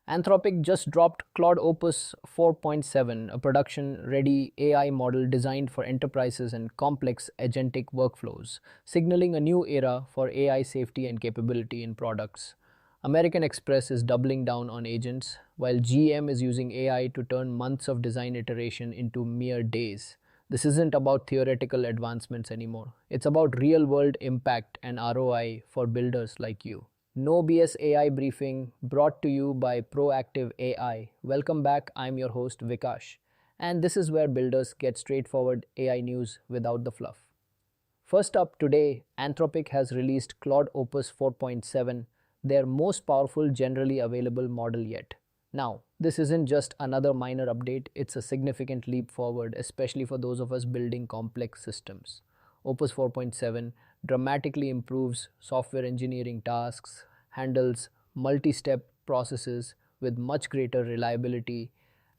Anthropic just dropped Claude Opus 4.7, a production ready AI model designed for enterprises and complex agentic workflows, signaling a new era for AI safety and capability in products. American Express is doubling down on agents, while GM is using AI to turn months of design iteration into mere days. This isn't about theoretical advancements anymore. It's about real world impact and ROI for builders like you. No BS AI briefing brought to you by Proactive AI. Welcome back. I'm your host Vikash, and this is where builders get straightforward AI news without the fluff. First up today, Anthropic has released Claude Opus 4.7, their most powerful generally available model yet. Now, this isn't just another minor update, it's a significant leap forward, especially for those of us building complex systems. Opus 4.7 dramatically improves software engineering tasks, handles multi step processes with much greater reliability,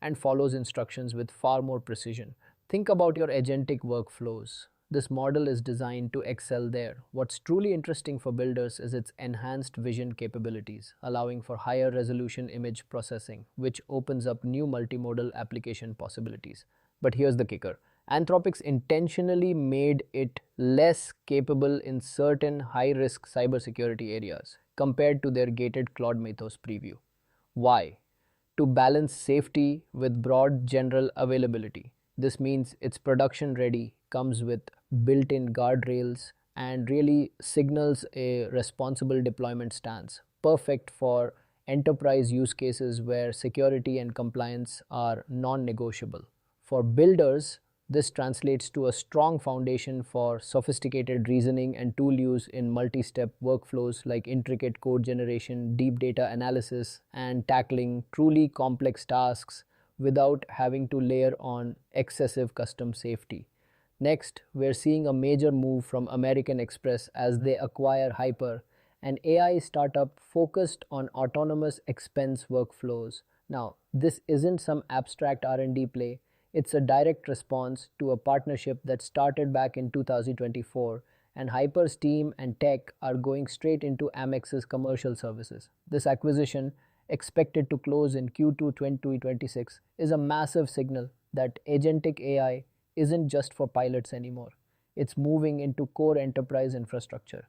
and follows instructions with far more precision. Think about your agentic workflows. This model is designed to excel there. What's truly interesting for builders is its enhanced vision capabilities, allowing for higher resolution image processing, which opens up new multimodal application possibilities. But here's the kicker: Anthropics intentionally made it less capable in certain high risk cybersecurity areas compared to their gated Claude Mythos preview. Why? To balance safety with broad general availability. This means it's production ready, comes with built in guardrails, and really signals a responsible deployment stance. Perfect for enterprise use cases where security and compliance are non negotiable. For builders, this translates to a strong foundation for sophisticated reasoning and tool use in multi step workflows like intricate code generation, deep data analysis, and tackling truly complex tasks without having to layer on excessive custom safety. Next, we're seeing a major move from American Express as they acquire Hyper, an AI startup focused on autonomous expense workflows. Now, this isn't some abstract R&D play. It's a direct response to a partnership that started back in 2024, and Hyper's team and tech are going straight into Amex's commercial services. This acquisition, expected to close in Q2 2026, is a massive signal that agentic AI isn't just for pilots anymore. It's moving into core enterprise infrastructure.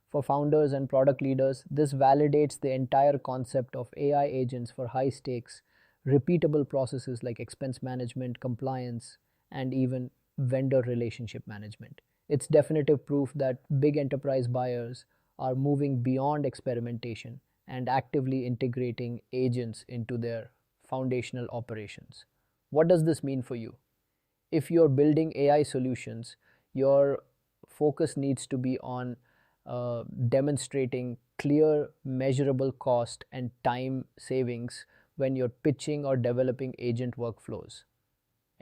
For founders and product leaders, this validates the entire concept of AI agents for high stakes, repeatable processes like expense management, compliance, and even vendor relationship management. It's definitive proof that big enterprise buyers are moving beyond experimentation and actively integrating agents into their foundational operations. What does this mean for you? If you're building AI solutions, your focus needs to be on demonstrating clear, measurable cost and time savings when you're pitching or developing agent workflows.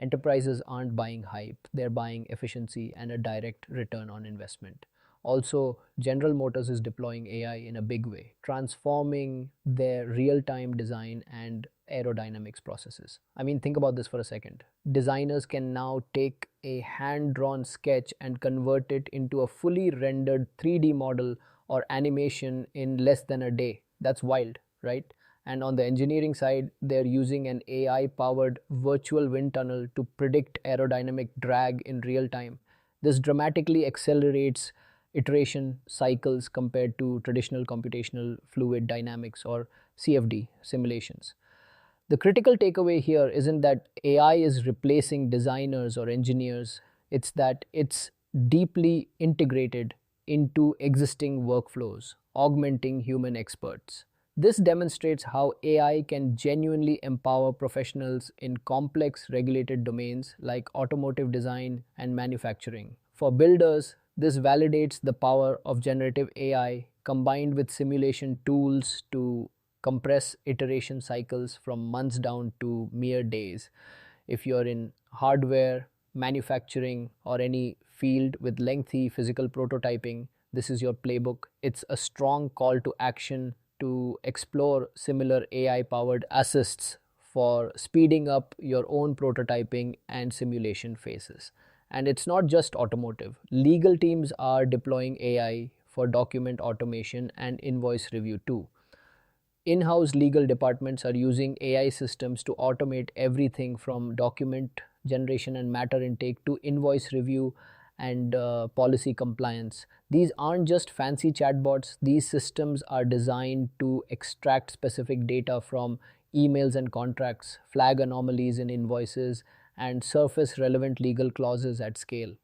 Enterprises aren't buying hype, they're buying efficiency and a direct return on investment. Also, General Motors is deploying AI in a big way, transforming their real time design and aerodynamics processes. I mean, think about this for a second. Designers can now take a hand drawn sketch and convert it into a fully rendered 3D model or animation in less than a day. That's wild, right? And on the engineering side, they're using an AI powered virtual wind tunnel to predict aerodynamic drag in real time. This dramatically accelerates iteration cycles compared to traditional computational fluid dynamics or CFD simulations. The critical takeaway here isn't that AI is replacing designers or engineers, it's that it's deeply integrated into existing workflows, augmenting human experts. This demonstrates how AI can genuinely empower professionals in complex regulated domains like automotive design and manufacturing. For builders, this validates the power of generative AI combined with simulation tools to compress iteration cycles from months down to mere days. If you're in hardware, manufacturing, or any field with lengthy physical prototyping, this is your playbook. It's a strong call to action to explore similar AI powered assists for speeding up your own prototyping and simulation phases. And it's not just automotive. Legal teams are deploying AI for document automation and invoice review too. In-house legal departments are using AI systems to automate everything from document generation and matter intake to invoice review and policy compliance. These aren't just fancy chatbots, these systems are designed to extract specific data from emails and contracts, flag anomalies in invoices, and surface relevant legal clauses at scale.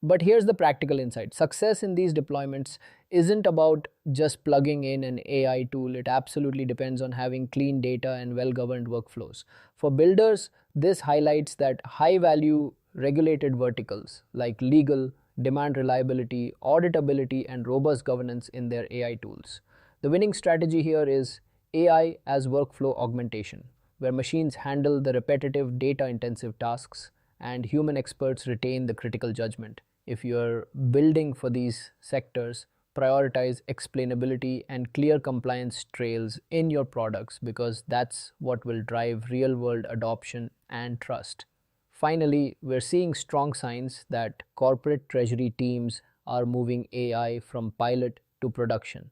But here's the practical insight: success in these deployments isn't about just plugging in an AI tool. It absolutely depends on having clean data and well governed workflows. For builders, this highlights that high value regulated verticals like legal demand reliability, auditability, and robust governance in their AI tools. The winning strategy here is AI as workflow augmentation, where machines handle the repetitive, data intensive tasks and human experts retain the critical judgment. If you're building for these sectors, prioritize explainability and clear compliance trails in your products because that's what will drive real world adoption and trust. Finally, we're seeing strong signs that corporate treasury teams are moving AI from pilot to production.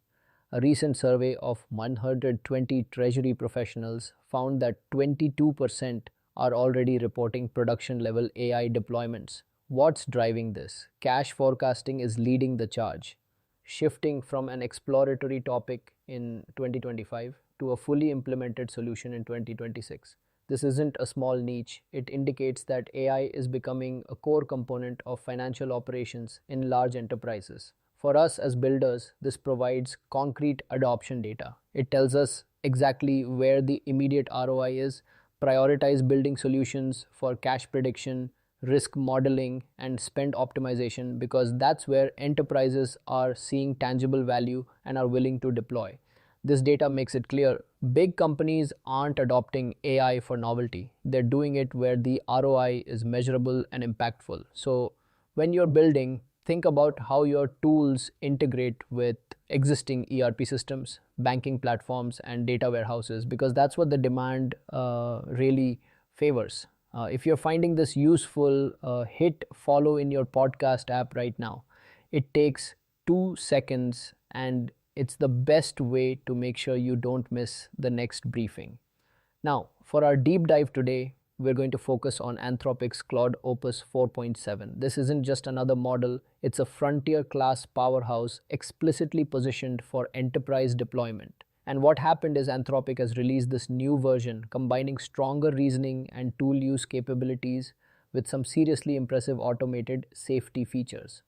A recent survey of 120 treasury professionals found that 22% are already reporting production level AI deployments. What's driving this? Cash forecasting is leading the charge, shifting from an exploratory topic in 2025 to a fully implemented solution in 2026. This isn't a small niche, it indicates that AI is becoming a core component of financial operations in large enterprises. For us as builders, this provides concrete adoption data. It tells us exactly where the immediate ROI is, prioritize building solutions for cash prediction, risk modeling, and spend optimization because that's where enterprises are seeing tangible value and are willing to deploy. This data makes it clear big companies aren't adopting AI for novelty. They're doing it where the ROI is measurable and impactful. So, when you're building, think about how your tools integrate with existing ERP systems, banking platforms, and data warehouses because that's what the demand really favors. If you're finding this useful, hit follow in your podcast app right now. It takes 2 seconds and it's the best way to make sure you don't miss the next briefing. Now, for our deep dive today, we're going to focus on Anthropic's Claude Opus 4.7. This isn't just another model, it's a frontier class powerhouse explicitly positioned for enterprise deployment. And what happened is Anthropic has released this new version combining stronger reasoning and tool use capabilities with some seriously impressive automated safety features.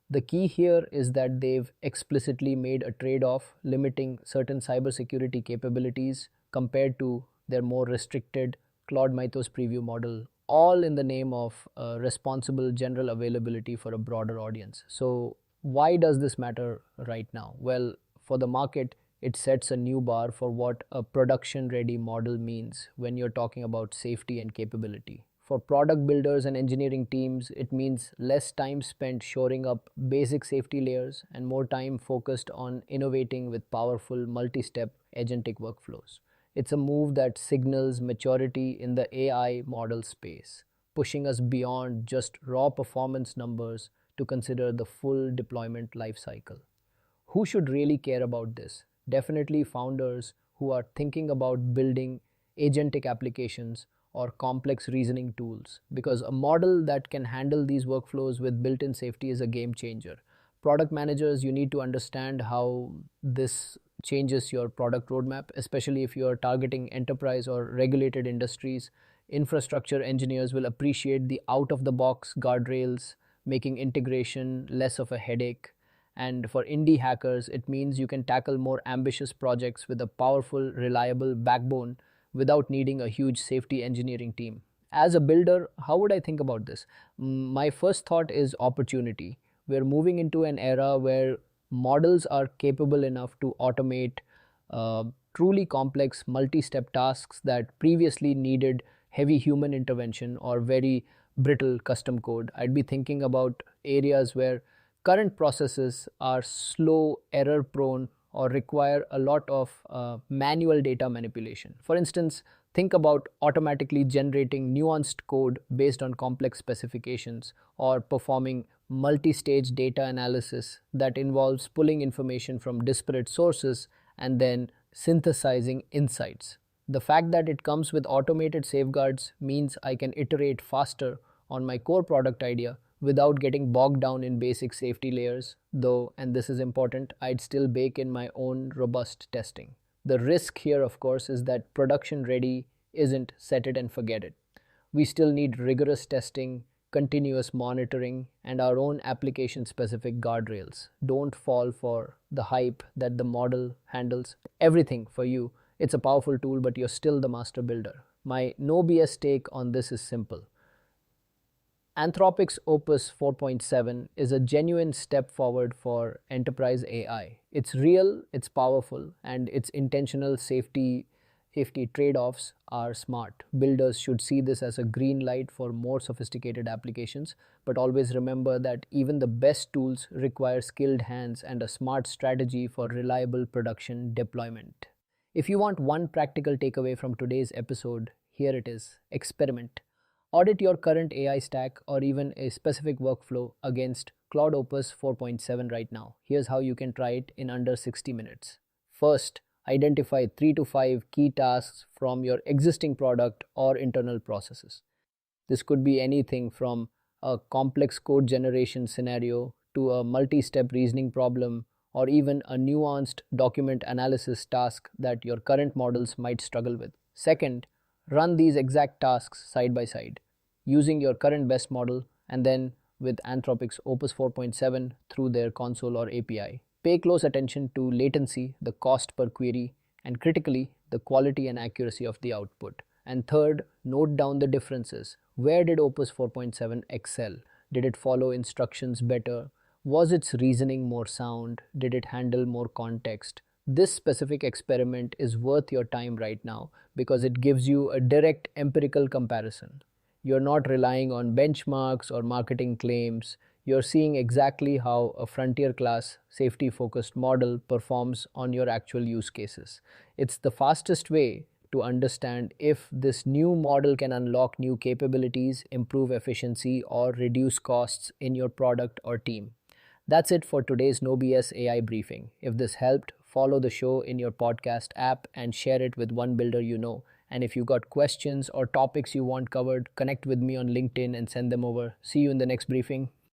The key here is that they've explicitly made a trade off, limiting certain cybersecurity capabilities compared to their more restricted Claude Mythos preview model, all in the name of responsible general availability for a broader audience. So, why does this matter right now? Well, for the market, it sets a new bar for what a production ready model means when you're talking about safety and capability. For product builders and engineering teams, it means less time spent shoring up basic safety layers and more time focused on innovating with powerful multi step agentic workflows. It's a move that signals maturity in the AI model space, pushing us beyond just raw performance numbers to consider the full deployment lifecycle. Who should really care about this? Definitely founders who are thinking about building agentic applications or complex reasoning tools, because a model that can handle these workflows with built in safety is a game changer. Product managers, you need to understand how this changes your product roadmap, especially if you are targeting enterprise or regulated industries. Infrastructure engineers will appreciate the out of the box guardrails, making integration less of a headache. And for indie hackers, it means you can tackle more ambitious projects with a powerful, reliable backbone without needing a huge safety engineering team. As a builder, how would I think about this? My first thought is opportunity. We're moving into an era where models are capable enough to automate truly complex multi step tasks that previously needed heavy human intervention or very brittle custom code. I'd be thinking about areas where current processes are slow, error prone, or require a lot of manual data manipulation. For instance, think about automatically generating nuanced code based on complex specifications or performing multi-stage data analysis that involves pulling information from disparate sources and then synthesizing insights. The fact that it comes with automated safeguards means I can iterate faster on my core product idea without getting bogged down in basic safety layers, though, and this is important, I'd still bake in my own robust testing. The risk here, of course, is that production ready isn't set it and forget it. We still need rigorous testing, continuous monitoring, and our own application specific guardrails. Don't fall for the hype that the model handles everything for you. It's a powerful tool, but you're still the master builder. My no BS take on this is simple. Anthropic's Opus 4.7 is a genuine step forward for enterprise AI. It's real, it's powerful, and its intentional safety trade-offs are smart. Builders should see this as a green light for more sophisticated applications, but always remember that even the best tools require skilled hands and a smart strategy for reliable production deployment. If you want one practical takeaway from today's episode, here it is. Experiment. Audit your current AI stack or even a specific workflow against Claude Opus 4.7 right now. Here's how you can try it in under 60 minutes. First, identify 3 to 5 key tasks from your existing product or internal processes. This could be anything from a complex code generation scenario to a multi-step reasoning problem or even a nuanced document analysis task that your current models might struggle with. Second, run these exact tasks side by side using your current best model and then with Anthropic's Opus 4.7 through their console or API. Pay close attention to latency, the cost per query, and critically, the quality and accuracy of the output. And third, note down the differences. Where did Opus 4.7 excel? Did it follow instructions better? Was its reasoning more sound? Did it handle more context? This specific experiment is worth your time right now because it gives you a direct empirical comparison. You're not relying on benchmarks or marketing claims. You're seeing exactly how a frontier class, safety focused model performs on your actual use cases. It's the fastest way to understand if this new model can unlock new capabilities, improve efficiency, or reduce costs in your product or team. That's it for today's No BS AI briefing. If this helped, follow the show in your podcast app and share it with one builder you know. And if you got questions or topics you want covered, connect with me on LinkedIn and send them over. See you in the next briefing.